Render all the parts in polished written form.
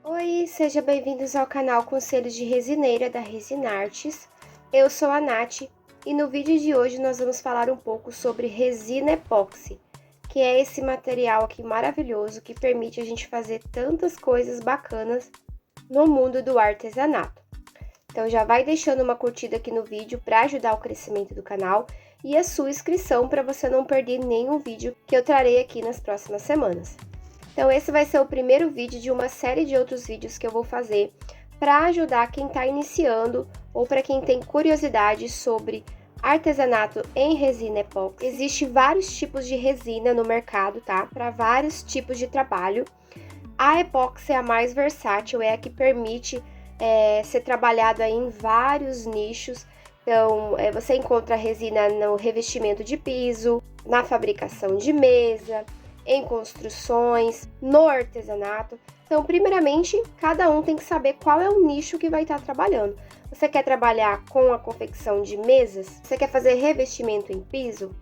Oi, sejam bem-vindos ao canal Conselhos de Resineira da Resinartes. Eu sou a Nath e no vídeo de hoje nós vamos falar um pouco sobre resina epóxi, que é esse material aqui maravilhoso que permite a gente fazer tantas coisas bacanas no mundo do artesanato. Então já vai deixando uma curtida aqui no vídeo para ajudar o crescimento do canal e a sua inscrição para você não perder nenhum vídeo que eu trarei aqui nas próximas semanas. Então esse vai ser o primeiro vídeo de uma série de outros vídeos que eu vou fazer para ajudar quem está iniciando ou para quem tem curiosidade sobre artesanato em resina epóxi. Existem vários tipos de resina no mercado, tá? Para vários tipos de trabalho. A epóxi é a mais versátil, é a que permite ser trabalhada em vários nichos. Então, você encontra resina no revestimento de piso, na fabricação de mesa, em construções, no artesanato. Então, primeiramente, cada um tem que saber qual é o nicho que vai estar trabalhando. Você quer trabalhar com a confecção de mesas? Você quer fazer revestimento em piso?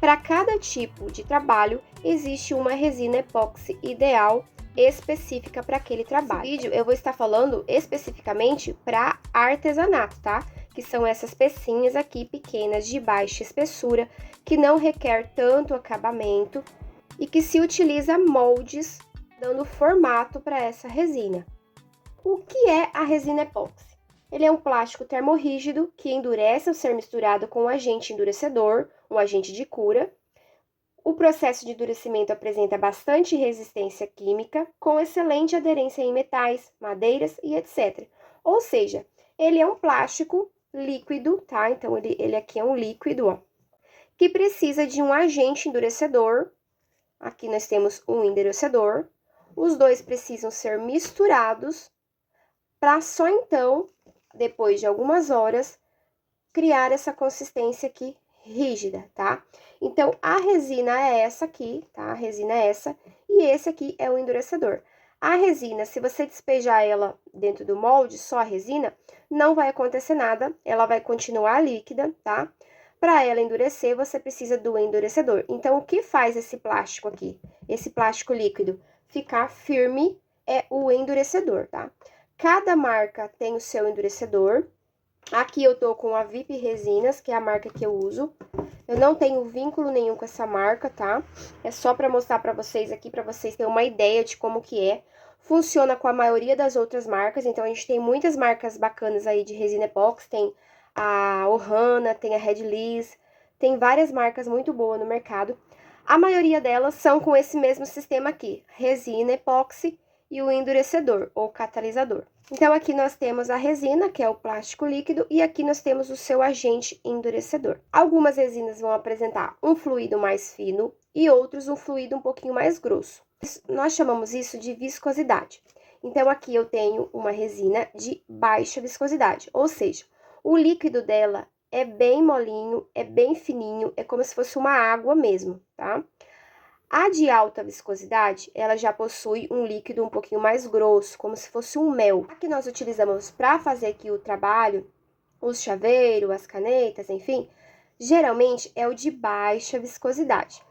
Para cada tipo de trabalho, existe uma resina epóxi ideal específica para aquele trabalho. Nesse vídeo eu vou estar falando especificamente para artesanato, tá? Que são essas pecinhas aqui pequenas de baixa espessura, que não requer tanto acabamento e que se utiliza moldes dando formato para essa resina. O que é a resina epóxi? Ele é um plástico termorrígido que endurece ao ser misturado com um agente endurecedor, um agente de cura. O processo de endurecimento apresenta bastante resistência química, com excelente aderência em metais, madeiras e etc. Ou seja, ele é um plástico líquido, tá? Então, ele aqui é um líquido, ó, que precisa de um agente endurecedor. Aqui nós temos um endurecedor. Os dois precisam ser misturados para só então, depois de algumas horas, criar essa consistência aqui rígida, tá? Então, a resina é essa aqui, tá? A resina é essa, e esse aqui é o endurecedor. A resina, se você despejar ela dentro do molde, só a resina, não vai acontecer nada, ela vai continuar líquida, tá? Para ela endurecer, você precisa do endurecedor. Então, o que faz esse plástico aqui, esse plástico líquido, ficar firme é o endurecedor, tá? Cada marca tem o seu endurecedor. Aqui eu tô com a VIP Resinas, que é a marca que eu uso. Eu não tenho vínculo nenhum com essa marca, tá? É só pra mostrar pra vocês aqui, pra vocês terem uma ideia de como que é. Funciona com a maioria das outras marcas, então a gente tem muitas marcas bacanas aí de resina epóxi. Tem a Ohana, tem a Red Lees, tem várias marcas muito boas no mercado. A maioria delas são com esse mesmo sistema aqui, resina epóxi e o endurecedor, ou catalisador. Então, aqui nós temos a resina, que é o plástico líquido, e aqui nós temos o seu agente endurecedor. Algumas resinas vão apresentar um fluido mais fino e outros um fluido um pouquinho mais grosso. Nós chamamos isso de viscosidade. Então, aqui eu tenho uma resina de baixa viscosidade, ou seja, o líquido dela é bem molinho, é bem fininho, é como se fosse uma água mesmo, tá? A de alta viscosidade, ela já possui um líquido um pouquinho mais grosso, como se fosse um mel. A que nós utilizamos para fazer aqui o trabalho, os chaveiros, as canetas, enfim, geralmente é o de baixa viscosidade.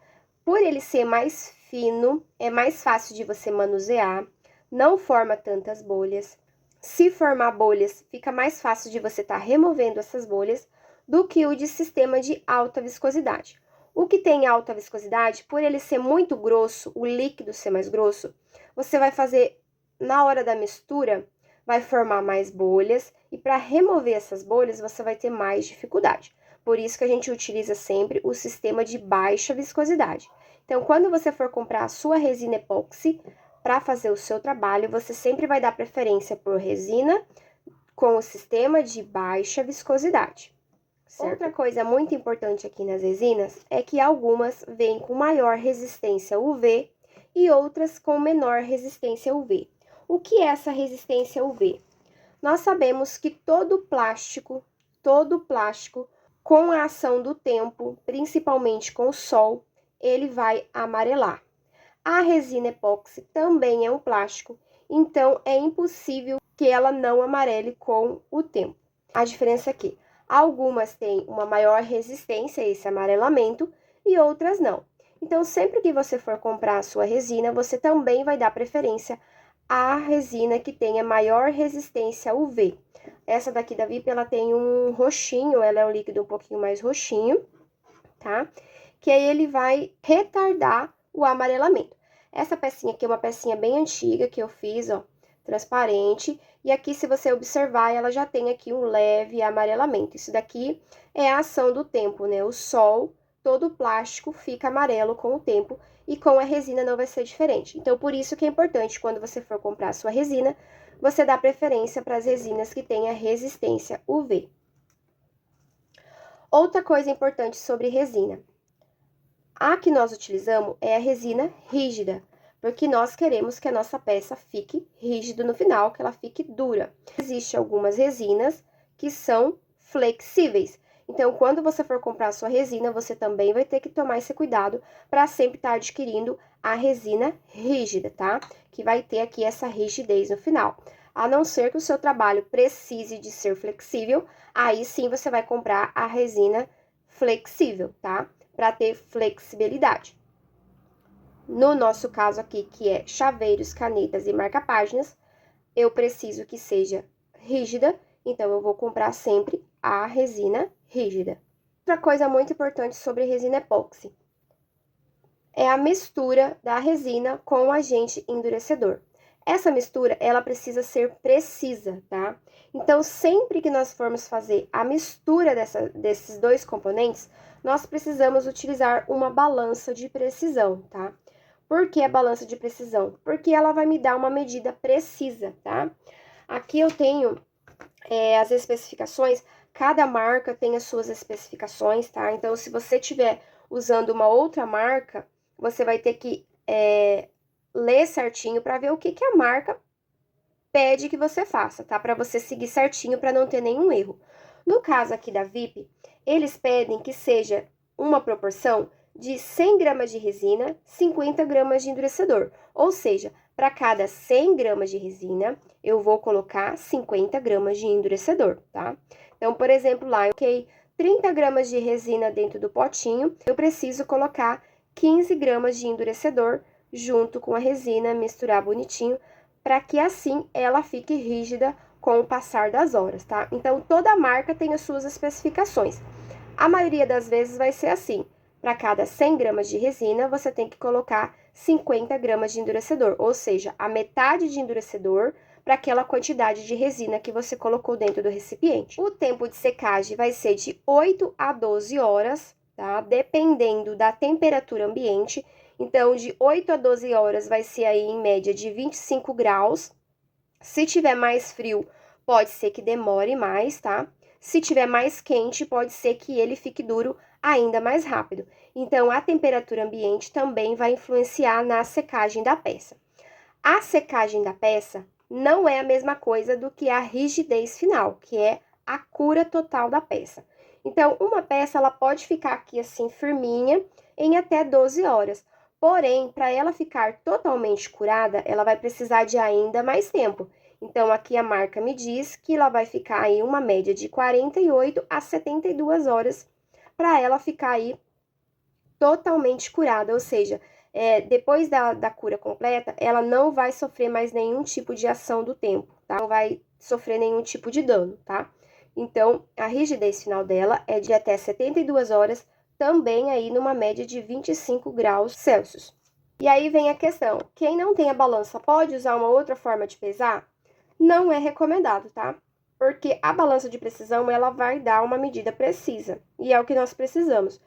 Por ele ser mais fino, é mais fácil de você manusear, não forma tantas bolhas. Se formar bolhas, fica mais fácil de você estar removendo essas bolhas do que o de sistema de alta viscosidade. O que tem alta viscosidade, por ele ser muito grosso, o líquido ser mais grosso, você vai fazer, na hora da mistura, vai formar mais bolhas, e para remover essas bolhas, você vai ter mais dificuldade. Por isso que a gente utiliza sempre o sistema de baixa viscosidade. Então, quando você for comprar a sua resina epóxi, para fazer o seu trabalho, você sempre vai dar preferência por resina com o sistema de baixa viscosidade. Certo? Outra coisa muito importante aqui nas resinas é que algumas vêm com maior resistência UV e outras com menor resistência UV. O que é essa resistência UV? Nós sabemos que todo plástico, com a ação do tempo, principalmente com o sol, ele vai amarelar. A resina epóxi também é um plástico, então é impossível que ela não amarele com o tempo. A diferença é que algumas têm uma maior resistência a esse amarelamento e outras não. Então, sempre que você for comprar a sua resina, você também vai dar preferência a resina que tenha maior resistência UV. Essa daqui da VIP, ela tem um roxinho, ela é um líquido um pouquinho mais roxinho, tá? Que aí ele vai retardar o amarelamento. Essa pecinha aqui é uma pecinha bem antiga que eu fiz, ó, transparente. E aqui, se você observar, ela já tem aqui um leve amarelamento. Isso daqui é a ação do tempo, né? O sol, todo o plástico fica amarelo com o tempo e com a resina não vai ser diferente. Então, por isso que é importante, quando você for comprar a sua resina, você dá preferência para as resinas que tenham resistência UV. Outra coisa importante sobre resina. A que nós utilizamos é a resina rígida, porque nós queremos que a nossa peça fique rígida no final, que ela fique dura. Existem algumas resinas que são flexíveis. Então, quando você for comprar a sua resina, você também vai ter que tomar esse cuidado para sempre estar adquirindo a resina rígida, tá? Que vai ter aqui essa rigidez no final. A não ser que o seu trabalho precise de ser flexível, aí sim você vai comprar a resina flexível, tá? Para ter flexibilidade. No nosso caso aqui, que é chaveiros, canetas e marca-páginas, eu preciso que seja rígida, então eu vou comprar sempre a resina rígida. Outra coisa muito importante sobre resina epóxi é a mistura da resina com o agente endurecedor. Essa mistura, ela precisa ser precisa, tá? Então, sempre que nós formos fazer a mistura desses dois componentes, nós precisamos utilizar uma balança de precisão, tá? Por que a balança de precisão? Porque ela vai me dar uma medida precisa, tá? Aqui eu tenho as especificações, cada marca tem as suas especificações, tá? Então, se você estiver usando uma outra marca, você vai ter que ler certinho para ver o que a marca pede que você faça, tá? Para você seguir certinho, para não ter nenhum erro. No caso aqui da VIP, eles pedem que seja uma proporção de 100 gramas de resina, 50 gramas de endurecedor. Ou seja, para cada 100 gramas de resina, eu vou colocar 50 gramas de endurecedor, tá? Então, por exemplo, lá eu coloquei 30 gramas de resina dentro do potinho, eu preciso colocar 15 gramas de endurecedor junto com a resina, misturar bonitinho, para que assim ela fique rígida com o passar das horas, tá? Então, toda marca tem as suas especificações. A maioria das vezes vai ser assim: para cada 100 gramas de resina, você tem que colocar 50 gramas de endurecedor, ou seja, a metade de endurecedor para aquela quantidade de resina que você colocou dentro do recipiente. O tempo de secagem vai ser de 8 a 12 horas, tá? Dependendo da temperatura ambiente. Então, de 8 a 12 horas vai ser aí em média de 25 graus. Se tiver mais frio, pode ser que demore mais, tá? Se tiver mais quente, pode ser que ele fique duro ainda mais rápido. Então, a temperatura ambiente também vai influenciar na secagem da peça. A secagem da peça não é a mesma coisa do que a rigidez final, que é a cura total da peça. Então, uma peça ela pode ficar aqui assim firminha em até 12 horas. Porém, para ela ficar totalmente curada, ela vai precisar de ainda mais tempo. Então, aqui a marca me diz que ela vai ficar aí uma média de 48 a 72 horas para ela ficar aí totalmente curada, ou seja, depois da cura completa, ela não vai sofrer mais nenhum tipo de ação do tempo, tá? Não vai sofrer nenhum tipo de dano, tá? Então, a rigidez final dela é de até 72 horas, também aí numa média de 25 graus Celsius. E aí vem a questão: quem não tem a balança pode usar uma outra forma de pesar? Não é recomendado, tá? Porque a balança de precisão, ela vai dar uma medida precisa, e é o que nós precisamos.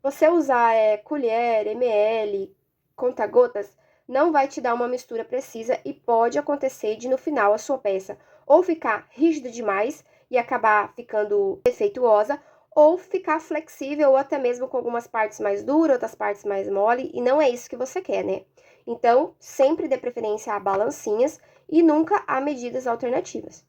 Você usar colher, ml, conta-gotas, não vai te dar uma mistura precisa e pode acontecer de no final a sua peça ou ficar rígida demais e acabar ficando defeituosa, ou ficar flexível ou até mesmo com algumas partes mais duras, outras partes mais mole, e não é isso que você quer, né? Então, sempre dê preferência a balancinhas e nunca a medidas alternativas.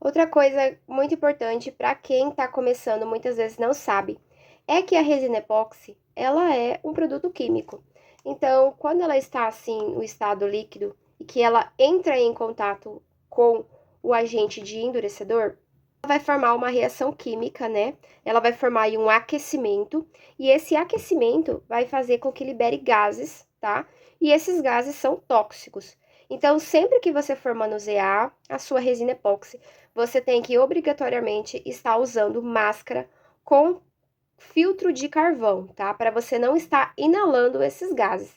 Outra coisa muito importante para quem está começando, muitas vezes não sabe, é que a resina epóxi, ela é um produto químico. Então, quando ela está assim, no estado líquido, e que ela entra em contato com o agente de endurecedor, ela vai formar uma reação química, né? Ela vai formar aí um aquecimento, e esse aquecimento vai fazer com que libere gases tá? E esses gases são tóxicos. Então, sempre que você for manusear a sua resina epóxi, você tem que obrigatoriamente estar usando máscara com filtro de carvão, tá? Para você não estar inalando esses gases.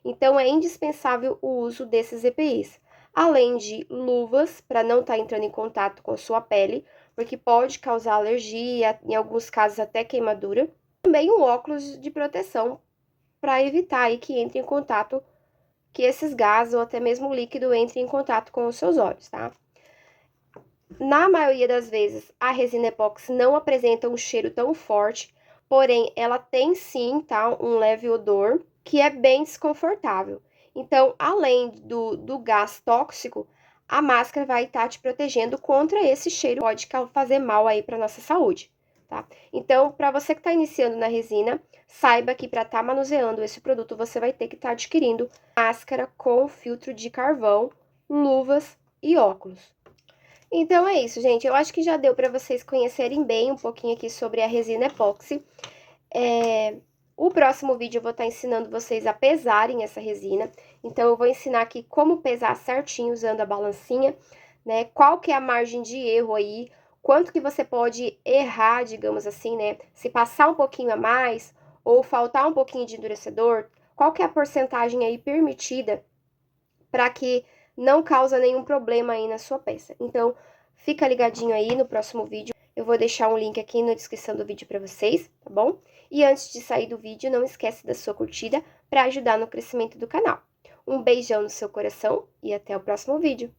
Então, é indispensável o uso desses EPIs. Além de luvas, para não estar entrando em contato com a sua pele, porque pode causar alergia, em alguns casos até queimadura. Também um óculos de proteção para evitar aí que entre em contato, que esses gases ou até mesmo o líquido entre em contato com os seus olhos, tá? Na maioria das vezes, a resina epóxi não apresenta um cheiro tão forte, porém, ela tem sim, tá, um leve odor, que é bem desconfortável. Então, além do gás tóxico, a máscara vai estar te protegendo contra esse cheiro, pode fazer mal aí para nossa saúde, tá? Então, para você que está iniciando na resina, saiba que para estar manuseando esse produto, você vai ter que estar adquirindo máscara com filtro de carvão, luvas e óculos. Então é isso, gente. Eu acho que já deu para vocês conhecerem bem um pouquinho aqui sobre a resina epóxi. O próximo vídeo eu vou estar ensinando vocês a pesarem essa resina. Então, eu vou ensinar aqui como pesar certinho usando a balancinha, né? Qual que é a margem de erro aí, quanto que você pode errar, digamos assim, né? Se passar um pouquinho a mais ou faltar um pouquinho de endurecedor, qual que é a porcentagem aí permitida para que não causa nenhum problema aí na sua peça. Então, fica ligadinho aí no próximo vídeo. Eu vou deixar um link aqui na descrição do vídeo para vocês, tá bom? E antes de sair do vídeo, não esquece da sua curtida para ajudar no crescimento do canal. Um beijão no seu coração e até o próximo vídeo.